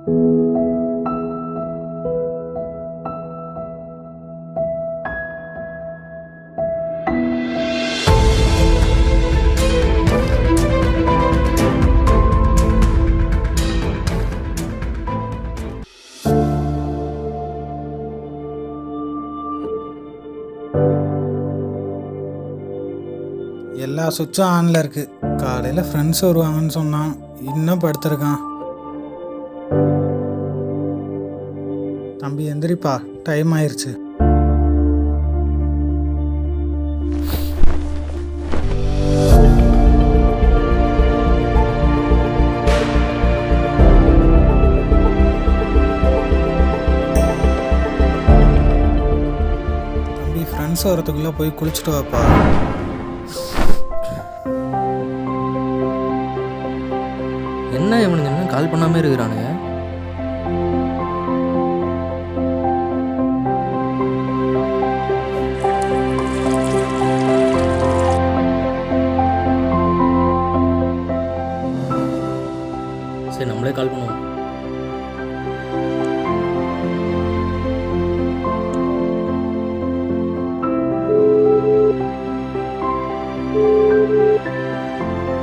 எல்லா சுவிட்சும் ஆனில் இருக்குது. காலையில் ஃப்ரெண்ட்ஸ் வருவாங்கன்னு சொன்னான், இன்னும் படுத்திருக்கான். தம்பி எந்திரிப்பா, டைம் ஆயிடுச்சு. தம்பி ஃப்ரெண்ட்ஸ் வரத்துக்குள்ளே போய் குளிச்சுட்டு வாப்பா. என்ன இவனுங்க இன்னும் கால் பண்ணாமல் இருக்கிறானுங்க? சரி, நம்மளே கால் பண்ணுவோம்.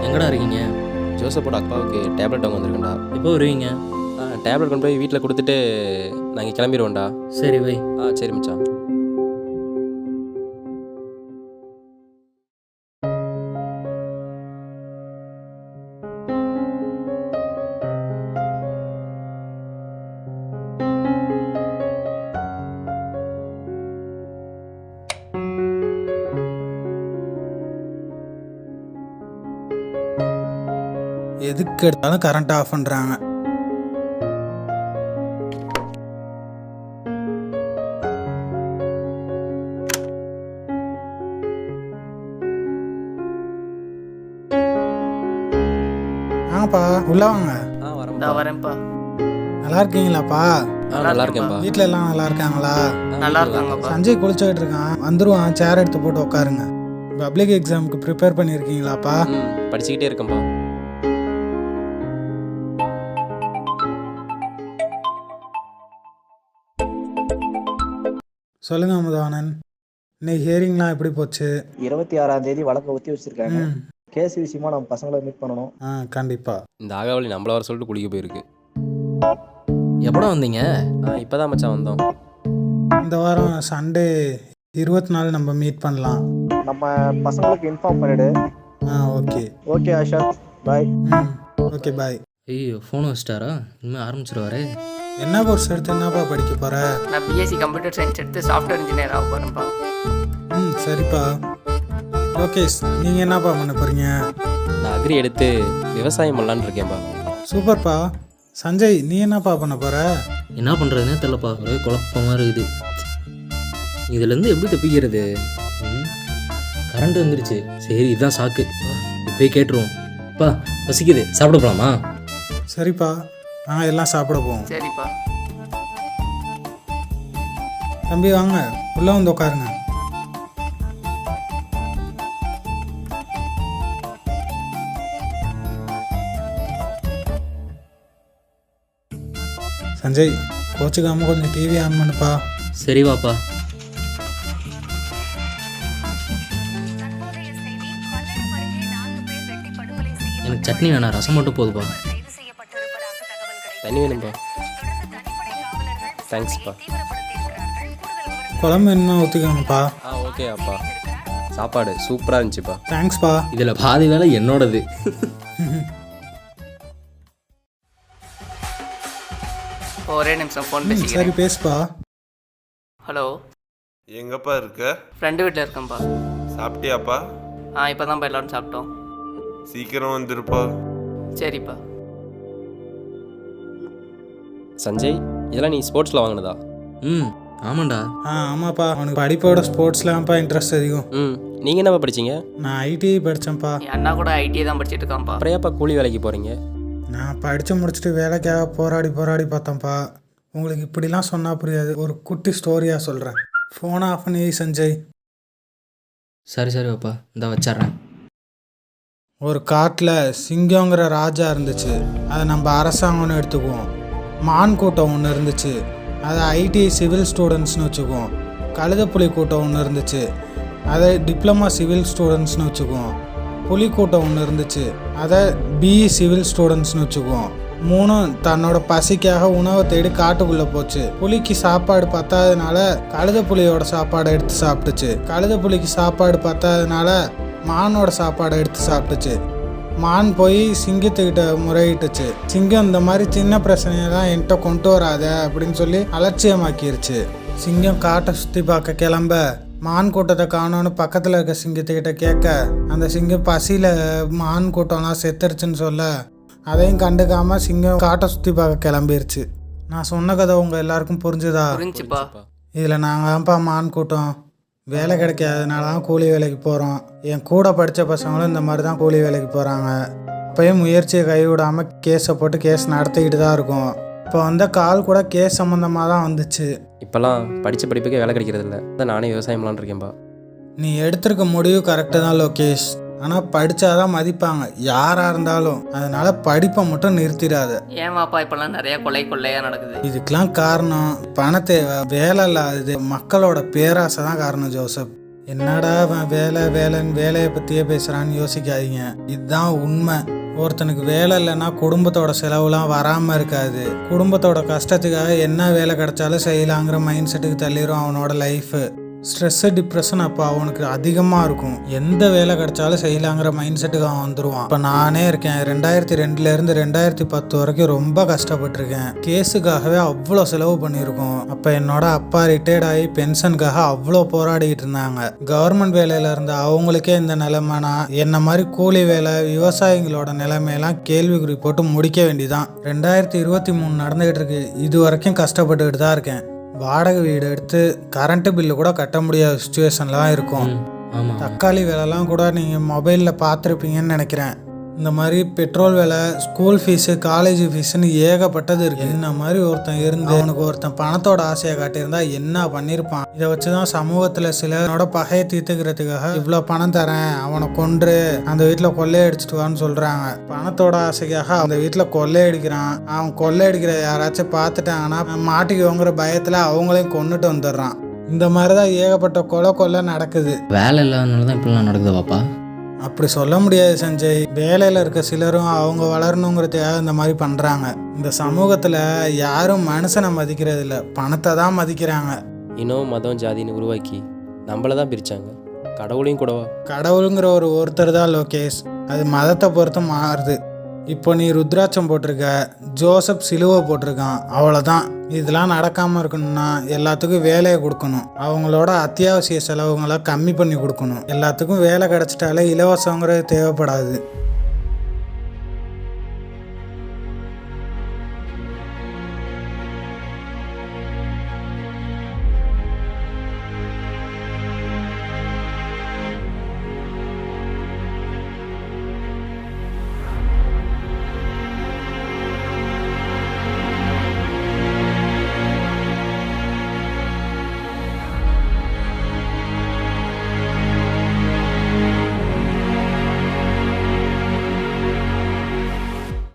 எங்கடா இருக்கீங்க? ஜோசப்போட அக்காவுக்கு டேப்லெட் வாங்க வந்திருக்கேன்டா. எப்போ வருவீங்க? டேப்லெட் கொண்டு போய் வீட்டில் கொடுத்துட்டு நாங்கள் கிளம்பிடுவோம்டா. சரி வை. சரி மச்சான். எதுக்கு எடுத்தாலும் கரண்ட் ஆஃப் பண்ணுறாங்க. ஆப்பா உள்ள வாங்க. வரேன்ப்பா. நல்லா இருக்கீங்களாப்பா? நல்லா இருக்கேன்ப்பா. வீட்டில் எல்லாம் நல்லா இருக்காங்களா? நல்லா இருக்காங்கப்பா. சஞ்சய் குளிச்சுக்கிட்டு இருக்கான், வந்துருவான். சேர் எடுத்து போட்டு உட்காருங்க. பப்ளிக் எக்ஸாமுக்கு ப்ரிப்பேர் பண்ணியிருக்கீங்களாப்பா? படிச்சுக்கிட்டே இருக்கேன்ப்பா. சொல்லுங்க அமுதவாணன், இன்னைக்கு ஹியரிங்லாம் எப்படி போச்சு? 26ஆம் தேதி வழக்கை ஒத்தி வச்சிருக்காங்க. கேஸ் விஷயமா நம்ம பசங்களை மீட் பண்ணணும். கண்டிப்பா. இந்த ஆகாவளி நம்மள வர சொல்லிட்டு குளிக்க போயிருக்கு. எப்படா வந்தீங்க? இப்போதான் மச்சான் வந்தோம். இந்த வாரம் சண்டே 24 நம்ம மீட் பண்ணலாம். நம்ம பசங்களுக்கு இன்ஃபார்ம் பண்ணிடு. Okay okay Ashad, bye. Okay bye. ஐயோ, ஃபோனை வச்சிட்டாரா? இனிமேல் ஆரம்பிச்சிருவாரு. என்ன கோர்ஸ் எடுத்து என்னப்பா படிக்க போற? நான் பிஎஸ்சி கம்ப்யூட்டர் சயின்ஸ் எடுத்து சாஃப்ட்வேர் இன்ஜினியர் ஆக போகிறேன்ப்பா. சரிப்பா. லோகேஷ், நீங்கள் என்னப்பா பண்ண போறீங்க? நான் அக்ரி எடுத்து விவசாயம் பண்ணலான்னு இருக்கேன்ப்பா. சூப்பர்ப்பா. சஞ்சய், நீ என்னப்பா பண்ண போற? என்ன பண்ணுறதுனே தெரியலப்பா, ஒரே குழப்பமாக இருக்குது. இதுலேருந்து எப்படி தப்பிக்கிறது? கரண்ட் வந்துருச்சு. சரி, இதுதான் சாக்கு. இப்போயே கேட்டுருவோம். அப்பா பசிக்குது, சாப்பிட போகலாமா? சரிப்பா, எல்லாம் சாப்பிட போவோம். சரிப்பா. தம்பி வாங்க, உள்ள வந்து உட்காருங்க. சஞ்சய், கோச்சுக்காம கொஞ்சம் டிவி ஆன் பண்ணுப்பா. சரி வாப்பா. எனக்கு சட்னி வேணாம், ரசம் மட்டும் போதுப்பா. தண்ணி வேணும்பா. தேங்க்ஸ்ப்பா. குழம்பு என்ன ஊற்றிக்கோங்கப்பா. ஓகே அப்பா. சாப்பாடு சூப்பராக இருந்துச்சுப்பா. தேங்க்ஸ்ப்பா. இதில் பாதி வேலை என்னோடது. ஒரே நிமிஷம் ஃபோன் பேசிக்கிறேன். சரி பேசுப்பா. ஹலோ, எங்கப்பா இருக்க? ஃப்ரெண்டு வீட்டில் இருக்கேன்ப்பா. சாப்பிட்டியாப்பா? இப்போ தான்ப்பா எல்லாரும் சாப்பிட்டோம். சீக்கிரம் வந்துருப்பா. சரிப்பா. சஞ்சய், இதெல்லாம் நீ ஸ்போர்ட்ஸில் வாங்கினதா? ஆமாண்டா. ஆமாப்பா, அவனுக்கு படிப்போட ஸ்போர்ட்ஸ்லாம்ப்பா இன்ட்ரெஸ்ட் அதிகம். நீங்கள் என்னப்பா படிச்சீங்க? நான் ஐடி படித்தேன்ப்பா. என் அண்ணா கூட ஐடியை தான் படிச்சுட்டு இருக்கான்ப்பா. அப்புறம் ஏப்பா கூலி வேலைக்கு போகிறீங்க? நான் படித்து முடிச்சுட்டு வேலைக்காக போராடி பார்த்தேன்ப்பா. உங்களுக்கு இப்படிலாம் சொன்னால் புரியாது. ஒரு குட்டி ஸ்டோரியாக சொல்கிறேன். ஃபோனை ஆஃப் பண்ணி சஞ்சய். சரி சரி வாப்பா, இந்த வச்சிட்றேன். ஒரு காட்டில் சிங்கங்கிற ராஜா இருந்துச்சு. அதை நம்ம அரசாங்கம்னு எடுத்துக்குவோம். மான் கூட்டம் ஒன்று இருந்துச்சு, அதை ஐடிஐ சிவில் ஸ்டூடெண்ட்ஸ்னு வச்சுக்குவோம். கழுதைப்புலி கூட்டம் ஒன்று இருந்துச்சு, அதை டிப்ளமா சிவில் ஸ்டூடெண்ட்ஸ்னு வச்சுக்குவோம். புலி கூட்டம் ஒன்று இருந்துச்சு, அதை பிஇ சிவில் ஸ்டூடெண்ட்ஸ்னு வச்சுக்குவோம். மூணும் தன்னோட பசிக்காக உணவை தேடி காட்டுக்குள்ளே போச்சு. புலிக்கு சாப்பாடு பத்தாததுனால கழுதை புலியோட சாப்பாடை எடுத்து சாப்பிட்டுச்சு. கழுதை புலிக்கு சாப்பாடு பத்தாததுனால மானோட சாப்பாடை எடுத்து சாப்பிட்டுச்சு. மான் போய் சிங்கத்துக்கிட்ட முறையிட்டுச்சு. சிங்கம் இந்த மாதிரி சின்ன பிரச்சனையெல்லாம் என்கிட்ட கொண்டு வராத அப்படின்னு சொல்லி அலட்சியமாக்கிருச்சு. சிங்கம் காட்டை சுற்றி பார்க்க கிளம்ப மான் கூட்டத்தை காணோன்னு பக்கத்தில் இருக்க சிங்கத்துக்கிட்ட கேட்க, அந்த சிங்கம் பசியில் மான் கூட்டம்லாம் செத்துருச்சுன்னு சொல்ல, அதையும் கண்டுக்காமல் சிங்கம் காட்டை சுற்றி பார்க்க கிளம்பிருச்சு. நான் சொன்ன கதை உங்கள் எல்லாருக்கும் புரிஞ்சுதா? புரிஞ்சுப்பா. இதில் நாங்கள் தான்ப்பா மான் கூட்டம். வேலை கிடைக்காதனால தான் கூலி வேலைக்கு போகிறோம். என் கூட படித்த பசங்களும் இந்த மாதிரி தான் கூலி வேலைக்கு போகிறாங்க. அப்போயும் முயற்சியை கைவிடாமல் கேஸை போட்டு கேஸ் நடத்திக்கிட்டு தான் இருக்கோம். இப்போ வந்த கால் கூட கேஸ் சம்மந்தமாக தான் வந்துச்சு. இப்போல்லாம் படித்த படிப்புக்கே வேலை கிடைக்கிறது இல்லை. அதான் நானே விவசாயம் பண்ணலான்னு இருக்கேன்ப்பா. நீ எடுத்திருக்க முடிவு கரெக்டு தான் லோகேஷ். ஆனால் படித்தாதான் மதிப்பாங்க யாராக இருந்தாலும். அதனால படிப்பை மட்டும் நிறுத்திடாத. ஏமாப்பா இப்போல்லாம் நிறைய கொள்ளையாக நடக்குது. இதுக்கெல்லாம் காரணம் பணத்தை வேலை இல்லாதது, மக்களோட பேராசை தான் காரணம் ஜோசப். என்னடா அவன் வேலைன்னு வேலையை பற்றியே பேசுகிறான்னு யோசிக்காதீங்க. இதுதான் உண்மை. ஒருத்தனுக்கு வேலை இல்லைன்னா குடும்பத்தோட செலவுலாம் வராமல் இருக்காது. குடும்பத்தோட கஷ்டத்துக்காக என்ன வேலை கிடைச்சாலும் செய்யலாங்கிற மைண்ட் செட்டுக்கு தள்ளிடும் அவனோட லைஃபு. ஸ்ட்ரெஸ்ஸு டிப்ரெஷன் அப்போ அவனுக்கு அதிகமாக இருக்கும். எந்த வேலை கிடைச்சாலும் செய்யலாங்கிற மைண்ட் செட்டுக்கு அவன் வந்துடுவான். இப்போ நானே இருக்கேன். 2002லேருந்து 2010 வரைக்கும் ரொம்ப கஷ்டப்பட்டிருக்கேன். கேஸுக்காகவே அவ்வளோ செலவு பண்ணியிருக்கோம். அப்போ என்னோட அப்பா ரிட்டையர்ட் ஆகி பென்ஷனுக்காக அவ்வளோ போராடிக்கிட்டு இருந்தாங்க. கவர்மெண்ட் வேலையில் இருந்த அவங்களுக்கே இந்த நிலைமைனா என்ன மாதிரி கூலி வேலை விவசாயிகளோட நிலைமையெல்லாம் கேள்விக்குறி போட்டு முடிக்க வேண்டிதான். 2023 நடந்துகிட்டு இருக்கு. இது வரைக்கும் கஷ்டப்பட்டுக்கிட்டு தான் இருக்கேன். வாடகை வீடு எடுத்து கரண்ட்டு பில்லு கூட கட்ட முடியாத சுச்சுவேஷன்லாம் இருக்கும். ஆமாம். தக்காளி விலைலாம் கூட நீங்கள் மொபைலில் பார்த்துருப்பீங்கன்னு நினைக்கிறேன். இந்த மாதிரி பெட்ரோல் விலை, ஸ்கூல் ஃபீஸு, காலேஜ் ஃபீஸுன்னு ஏகப்பட்டது இருக்கு. இந்த மாதிரி ஒருத்தன் இருந்து அவனுக்கு ஒருத்தன் பணத்தோட ஆசையை காட்டியிருந்தா என்ன பண்ணியிருப்பான்? இதை வச்சு தான் சமூகத்தில் சிலரோட பகையை தீர்த்துக்கிறதுக்காக இவ்வளோ பணம் தரேன், அவனை கொன்று அந்த வீட்டில் கொள்ளையடிச்சிட்டு வான்னு சொல்கிறாங்க. பணத்தோட ஆசைக்காக அந்த வீட்டில் கொள்ளையடிக்கிறான். அவன் கொள்ளையடிக்கிற யாராச்சும் பார்த்துட்டாங்கன்னா மாட்டிக்குவோங்கிற பயத்தில் அவங்களையும் கொண்டுட்டு வந்துடுறான். இந்த மாதிரி தான் ஏகப்பட்ட கொலை நடக்குது. வேலை இல்லாதனால தான் இப்படிலாம் நடக்குது பாப்பா. அப்படி சொல்ல முடியாது சஞ்சய். வேலையில் இருக்க சிலரும் அவங்க வளரணுங்கிறதுக்காக இந்த மாதிரி பண்ணுறாங்க. இந்த சமூகத்தில் யாரும் மனுஷனை மதிக்கிறது இல்லை, பணத்தை தான் மதிக்கிறாங்க. இனம் மதம் ஜாதின்னு உருவாக்கி நம்மளை தான் பிரித்தாங்க. கடவுளையும் கூடவா? கடவுளுங்கிற ஒருத்தர் தான் லோகேஷ். அது மதத்தை பொறுத்து மாறுது. இப்போ நீ ருத்ராட்சம் போட்டிருக்க, ஜோசப் சிலுவை போட்டிருக்கான், அவ்வளோதான். இதெல்லாம் நடக்காமல் இருக்கணும்னா எல்லாத்துக்கும் வேலையை கொடுக்கணும். அவங்களோட அத்தியாவசிய செலவுங்களை கம்மி பண்ணி கொடுக்கணும். எல்லாத்துக்கும் வேலை கிடச்சிட்டாலே இலவசங்கிறது தேவைப்படாது.